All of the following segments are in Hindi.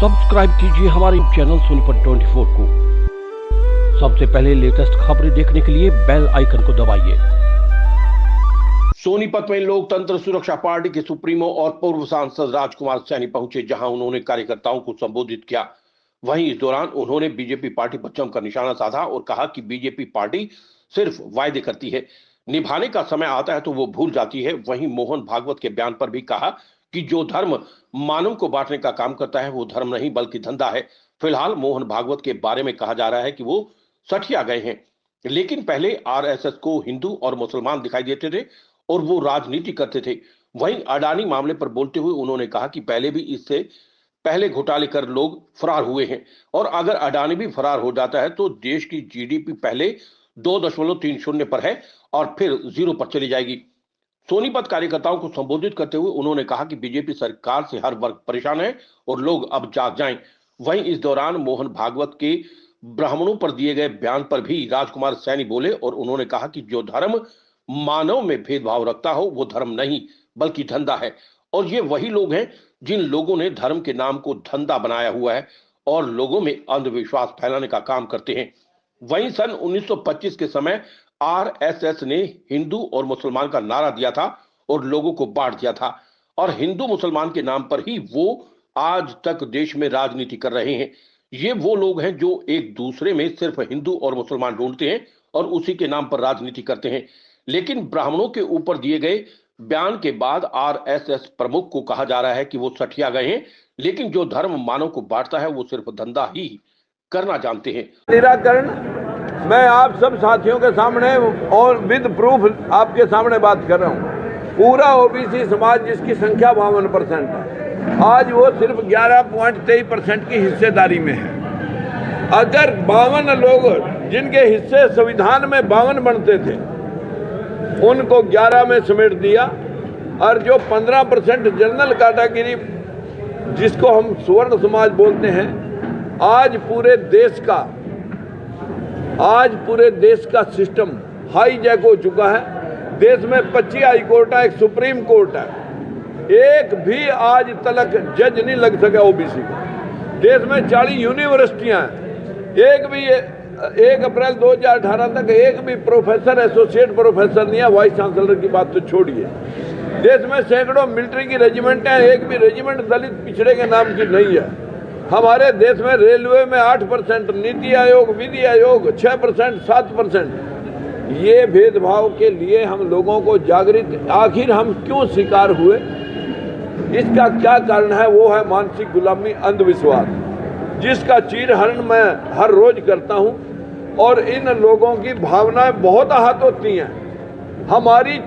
सब्सक्राइब कीजिए हमारे चैनल सोनीपत 24 को। सबसे पहले लेटेस्ट खबरें देखने के लिए बेल आइकन को दबाइए। सोनीपत में लोकतंत्र सुरक्षा पार्टी के सुप्रीमो और पूर्व सांसद राजकुमार सैनी पहुंचे, जहां उन्होंने कार्यकर्ताओं को संबोधित किया। वहीं इस दौरान उन्होंने बीजेपी पार्टी पर जमकर निशाना साधा और कहा कि बीजेपी पार्टी सिर्फ वायदे करती है, निभाने का समय आता है तो वो भूल जाती है। वहीं मोहन भागवत के बयान पर भी कहा कि जो धर्म मानव को बांटने का काम करता है वो धर्म नहीं बल्कि धंधा है। फिलहाल मोहन भागवत के बारे में कहा जा रहा है कि वो सठिया गए हैं, लेकिन पहले आरएसएस को हिंदू और मुसलमान दिखाई देते थे और वो राजनीति करते थे। वहीं अडानी मामले पर बोलते हुए उन्होंने कहा कि पहले भी इससे पहले घोटाले कर लोग फरार हुए हैं और अगर अडानी भी फरार हो जाता है तो देश की जीडीपी पहले 2.30 पर है और फिर 0 पर चली जाएगी। सोनीपत कार्यकर्ताओं को संबोधित करते हुए उन्होंने कहा कि बीजेपी सरकार से हर वर्ग परेशान है और लोग अब जाग जाएं। वहीं इस दौरान मोहन भागवत के ब्राह्मणों पर दिए गए बयान पर भी राजकुमार सैनी बोले और उन्होंने कहा कि जो धर्म मानव में भेदभाव रखता हो वो धर्म नहीं बल्कि धंधा है, और ये वही लोग हैं जिन लोगों ने धर्म के नाम को धंधा बनाया हुआ है और लोगों में अंधविश्वास फैलाने का काम करते हैं। वहीं सन 1925 के समय आरएसएस ने हिंदू और मुसलमान का नारा दिया था और लोगों को बांट दिया था, और हिंदू मुसलमान के नाम पर ही वो आज तक देश में राजनीति कर रहे हैं। ये वो लोग हैं जो एक दूसरे में सिर्फ हिंदू और मुसलमान ढूंढते हैं और उसी के नाम पर राजनीति करते हैं। लेकिन ब्राह्मणों के ऊपर दिए गए बयान के बाद आरएसएस प्रमुख को कहा जा रहा है कि वो सठिया गए हैं, लेकिन जो धर्म मानव को बांटता है वो सिर्फ धंधा ही करना जानते हैं। निराकरण मैं आप सब साथियों के सामने और विद प्रूफ आपके सामने बात कर रहा हूँ। पूरा ओबीसी समाज जिसकी संख्या 52% है, आज वो सिर्फ 11.23% की हिस्सेदारी में है। अगर 52 लोग जिनके हिस्से संविधान में 52 बनते थे उनको 11 में समेट दिया, और जो 15% जनरल कैटेगरी जिसको हम स्वर्ण समाज बोलते हैं, आज पूरे देश का सिस्टम हाईजैक हो चुका है। देश में 25 हाई कोर्ट है, एक सुप्रीम कोर्ट है, एक भी आज तक जज नहीं लग सका ओबीसी को। देश में 40 यूनिवर्सिटियां हैं, 1 अप्रैल 2018 तक एक भी प्रोफेसर एसोसिएट प्रोफेसर नहीं है, वाइस चांसलर की बात तो छोड़िए। देश में सैकड़ों मिलिट्री की रेजिमेंट हैं, एक भी रेजिमेंट दलित पिछड़े के नाम की नहीं है। हमारे देश में रेलवे में 8%, नीति आयोग, विधि आयोग 6%, 7%। ये भेदभाव के लिए हम लोगों को जागृत आखिर हम क्यों शिकार हुए, इसका क्या कारण है? वो है मानसिक गुलामी, अंधविश्वास, जिसका चीरहरण मैं हर रोज करता हूं। और इन लोगों की भावनाएं बहुत आहत होती हैं। हमारी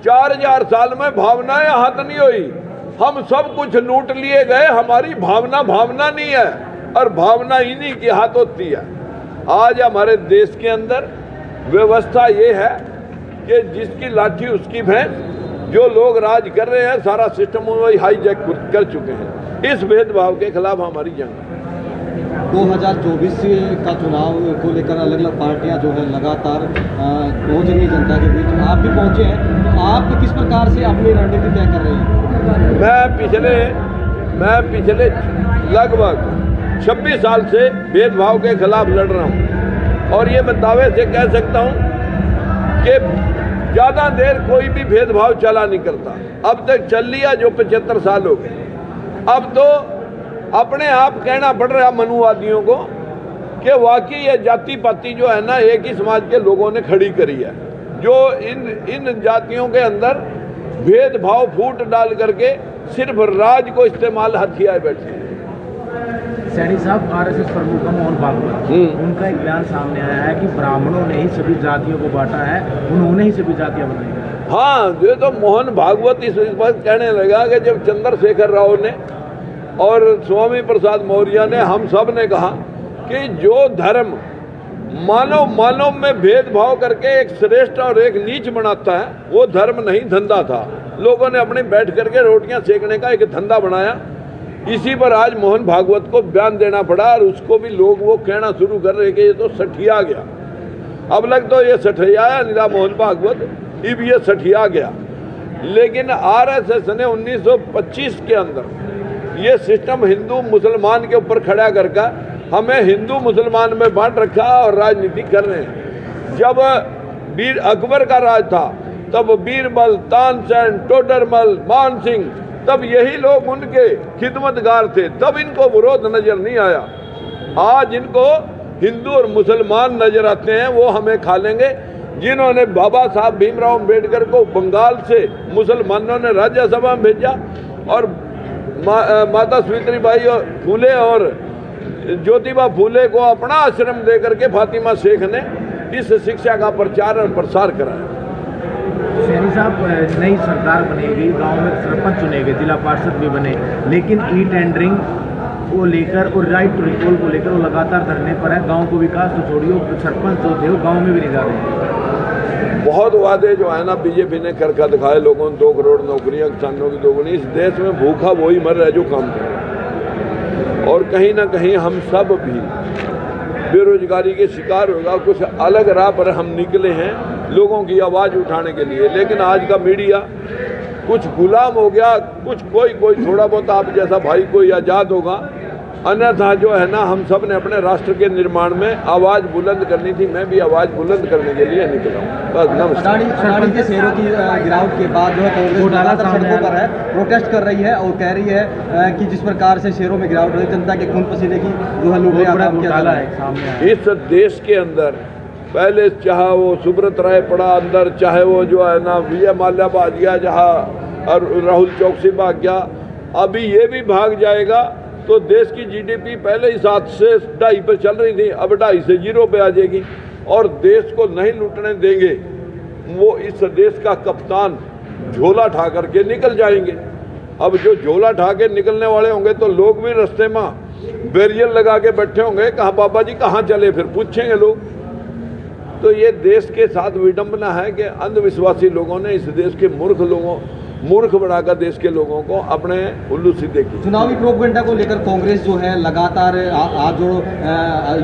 4000 साल में भावनाएं आहत नहीं हुई, हम सब कुछ लूट लिए गए। हमारी भावना नहीं है, और भावना इन्हीं की हाथ होती है। आज हमारे देश के अंदर व्यवस्था ये है कि जिसकी लाठी उसकी भैंस, जो लोग राज कर रहे हैं सारा सिस्टम वही हाईजैक कर चुके हैं। इस भेदभाव के खिलाफ हमारी जंग। 2024 का चुनाव को लेकर अलग अलग पार्टियां जो है लगातार पहुंच रही है जनता के बीच, आप भी पहुंचे हैं, तो आप किस प्रकार से अपनी रणनीति तय कर रहे हैं? मैं पिछले लगभग 26 साल से भेदभाव के खिलाफ लड़ रहा हूं, और ये मैं दावे से कह सकता हूं कि ज़्यादा देर कोई भी भेदभाव चला नहीं करता। अब तक चल लिया जो 75 साल हो गए। अब तो अपने आप कहना पड़ रहा मनुवादियों को कि वाकई ये जाति पाति जो है ना, एक ही समाज के लोगों ने खड़ी करी है, जो इन जातियों के अंदर भेदभाव फूट डाल करके सिर्फ राज को इस्तेमाल हथियाए बैठे हैं। सैनी साहब, आरएसएस प्रमुख मोहन भागवत, उनका एक बयान सामने आया है कि ब्राह्मणों ने ही सभी जातियों को बांटा है, उन्होंने ही सभी जातियां बनाई। हाँ, ये तो मोहन भागवत इस बात कहने लगा कि जब चंद्रशेखर राव ने और स्वामी प्रसाद मौर्य ने, हम सब ने कहा कि जो धर्म मानव में भेदभाव करके एक श्रेष्ठ और एक नीच बनाता है वो धर्म नहीं धंधा था। लोगों ने अपने बैठ करके रोटियां सेकने का एक धंधा बनाया। इसी पर आज मोहन भागवत को बयान देना पड़ा, और उसको भी लोग वो कहना शुरू कर रहे कि ये तो सठिया गया। अब लग तो ये सठियाया निरा मोहन भागवत, अब ये सठिया गया। लेकिन आरएसएस ने 1925 के अंदर ये सिस्टम हिंदू मुसलमान के ऊपर खड़ा करके हमें हिंदू मुसलमान में बांट रखा और राजनीति कर रहे हैं। जब वीर अकबर का राज था तब बीरबल, तानसेन, टोडरमल, मान सिंह, तब यही लोग उनके खिदमतगार थे, तब इनको विरोध नजर नहीं आया। आज इनको हिंदू और मुसलमान नजर आते हैं, वो हमें खा लेंगे। जिन्होंने बाबा साहब भीमराव अम्बेडकर को बंगाल से मुसलमानों ने राज्यसभा में भेजा और माता सावित्रीबाई और फूले और ज्योतिबा फूले को अपना आश्रम देकर के फातिमा शेख ने इस शिक्षा का प्रचार और प्रसार कराया। सैनी साहब, नई सरकार बनेगी, गांव में सरपंच चुनेंगे, जिला पार्षद भी बने, लेकिन ई टेंडरिंग को लेकर और राइट टू रिकॉल को लेकर वो लगातार धरने पर है। गांव को विकास तो छोड़िए, सरपंच जो थे वो गाँव में भी नहीं जा रहे। बहुत वादे जो है ना बीजेपी ने करके दिखाए लोगों, 2 करोड़ नौकरियां किसानों की दोगुनी। इस देश में भूखा वही मर रहा है जो काम कर रहा है, और कहीं ना कहीं हम सब भी बेरोजगारी के शिकार होगा। कुछ अलग राह पर हम निकले हैं लोगों की आवाज़ उठाने के लिए, लेकिन आज का मीडिया कुछ गुलाम हो गया, कुछ कोई थोड़ा बहुत आप जैसा भाई कोई आज़ाद होगा, अन्यथा जो है ना हम सब ने अपने राष्ट्र के निर्माण में आवाज़ बुलंद करनी थी। मैं भी आवाज़ बुलंद करने के लिए निकला हूँ। बस नमस्कार। अडानी के शेयरों की गिरावट के बाद जो है कांग्रेस लगातार सड़कों पर है, प्रोटेस्ट कर रही है और कह रही है कि जिस प्रकार से शेयरों में गिरावट हुई, जनता के खून पसीने की जो है घोटाला है सामने। इस देश के अंदर पहले चाहे वो सुब्रत राय पड़ा अंदर, चाहे वो जो है ना विजय माल्या भाग गया, जहाँ और राहुल चौकसी भाग गया, अभी ये भी भाग जाएगा। तो देश की जीडीपी पहले ही 7 से 2.5 पर चल रही थी, अब 2.5 से 0 पे आ जाएगी और देश को नहीं लूटने देंगे। वो इस देश का कप्तान झोला उठा करके निकल जाएंगे। अब जो झोला उठा के निकलने वाले होंगे तो लोग भी रास्ते में बैरियर लगा के बैठे होंगे, कहाँ बाबा जी कहाँ चले, फिर पूछेंगे लोग। तो ये देश के साथ विडंबना है कि अंधविश्वासी लोगों ने इस देश के मूर्ख बनाकर देश के लोगों को अपने उल्लू सीधे की। चुनावी प्रोपेगेंडा को लेकर कांग्रेस जो है लगातार हाथ जोड़ो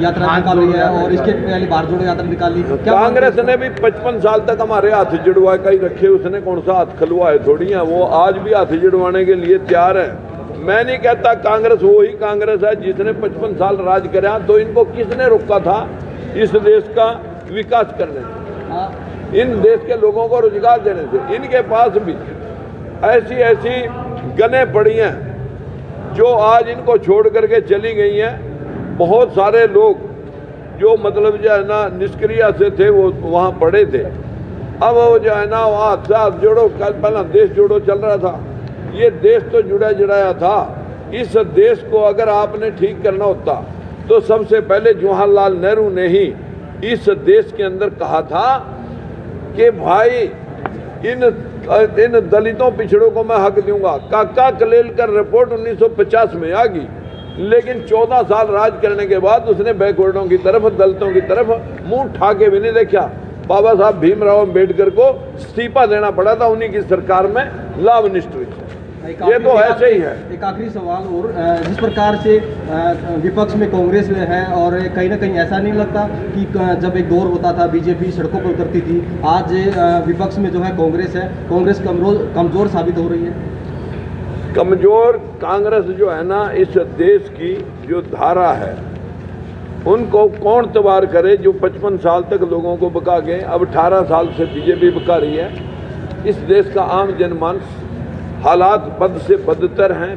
यात्रा निकाल रही है और इसके पहले बार जोड़ो यात्रा निकाली। कांग्रेस ने भी 55 साल तक हमारे हाथ जुड़वा कर ही रखे, उसने कौन सा हाथ खलवाए थोड़ी है, वो आज भी हाथ जुड़वाने के लिए तैयार है। मैं नहीं कहता कांग्रेस वही कांग्रेस है जिसने 55 साल राज कराया, तो इनको किसने रोका था इस देश का विकास करने से, इन देश के लोगों को रोजगार देने से। इनके पास भी ऐसी गनें पड़ी हैं जो आज इनको छोड़ करके चली गई हैं। बहुत सारे लोग जो मतलब जो है ना निष्क्रिय से थे वो वहाँ पड़े थे, अब वो जो है ना हाथ से हाथ जोड़ो, कल पहला देश जोड़ो चल रहा था, ये देश तो जुड़ाया था। इस देश को अगर आपने ठीक करना होता तो सबसे पहले जवाहरलाल नेहरू ने ही इस देश के अंदर कहा था कि भाई इन दलितों पिछड़ों को मैं हक दूंगा। काका कलेलकर रिपोर्ट 1950 में आ गई, लेकिन 14 साल राज करने के बाद उसने बैकवर्डों की तरफ, दलितों की तरफ मुंह उठा के भी नहीं देखा। बाबा साहब भीमराव अम्बेडकर को इस्तीफा देना पड़ा था उन्हीं की सरकार में लाभ निष्ठुर। ये तो ऐसे ही है। एक आखिरी सवाल और, जिस प्रकार से विपक्ष में कांग्रेस में है और कहीं ना कहीं ऐसा नहीं लगता कि जब एक दौर होता था बीजेपी सड़कों पर उतरती थी, आज विपक्ष में जो है कांग्रेस कमजोर साबित हो रही है? कमजोर कांग्रेस जो है ना इस देश की जो धारा है उनको कौन तबार करे, जो 55 साल तक लोगों को बका गए, अब 18 साल से बीजेपी बका रही है। इस देश का आम जनमानस हालात बद से बदतर हैं।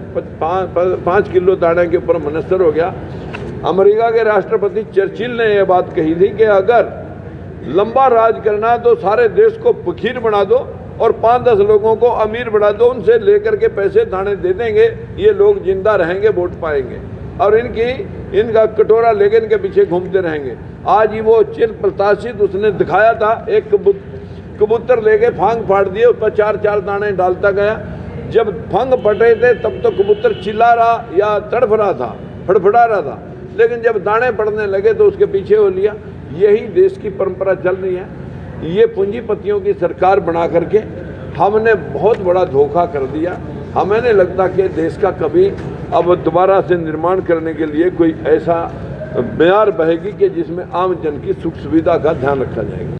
5 किलो दाने के ऊपर मुनस्सर हो गया। अमेरिका के राष्ट्रपति चर्चिल ने यह बात कही थी कि अगर लंबा राज करना है तो सारे देश को फकीर बना दो और 5-10 लोगों को अमीर बना दो, उनसे लेकर के पैसे दाने दे देंगे, ये लोग जिंदा रहेंगे, वोट पाएंगे और इनका कटोरा लेकर इनके पीछे घूमते रहेंगे। आज ही वो चिर प्रत्याशित उसने दिखाया था, एक कबूतर लेके फांग फाड़ दिए, उस पर 4-4 दाने डालता गया। जब फंग फटे थे तब तो कबूतर चिल्ला रहा या तड़फ रहा था, फड़फड़ा रहा था, लेकिन जब दाने पड़ने लगे तो उसके पीछे हो लिया। यही देश की परंपरा चल रही है। ये पूंजीपतियों की सरकार बना करके हमने बहुत बड़ा धोखा कर दिया। हमें नहीं लगता कि देश का कभी अब दोबारा से निर्माण करने के लिए कोई ऐसा म्यार बहेगी कि जिसमें आम जन की सुख सुविधा का ध्यान रखा जाएगा।